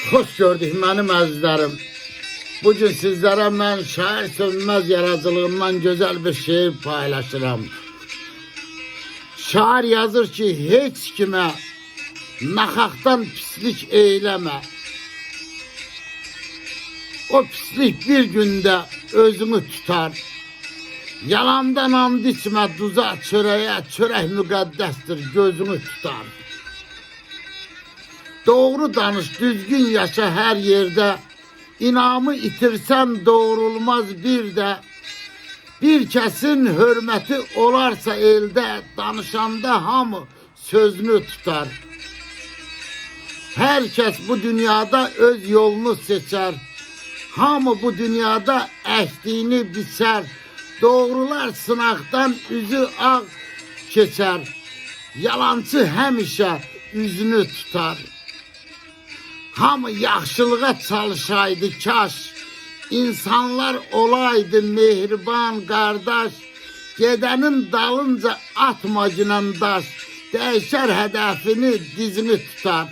Hoş gördük mənim əzizlərim. Bugün sizlərə mən şair sönməz yaradıcılığımdan gözəl bir şeir paylaşıram. Şair yazır ki, heç kimə naxaqdan pislik eyləmə. O pislik bir gündə özünü tutar. Yalandan and içmə duza çörəyə, çörək müqəddəsdir, gözünü tutar. Doğru danış, düzgün yaşa hər yerdə. İnamı itirsən doğrulmaz bir də. Bir kəsin hörməti olarsa eldə, danışanda hamı sözünü tutar. Hər kəs bu dünyada öz yolunu seçər. Hamı bu dünyada əkdiyini biçər. Doğrular sınaqdan üzü ağ keçər. Yalancı həmişə üzünü tutar. Hamı yaxşılığa çalışaydı kaş. İnsanlar olaydı mehriban qardaş. Gedənin dalınca atma günən daş. Dəyişər hədəfini, dizini tutar.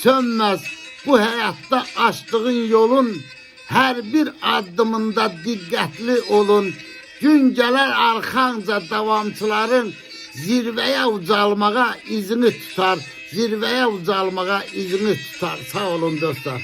Sönməz bu həyatda açdığın yolun. Hər bir addımında diqqətli olun. Gün gələr arxanca davamçıların zirvəyə ucalmağa izini tutar. Zirvəyə ucalmağa izini tutar. Sağ olun dostlar.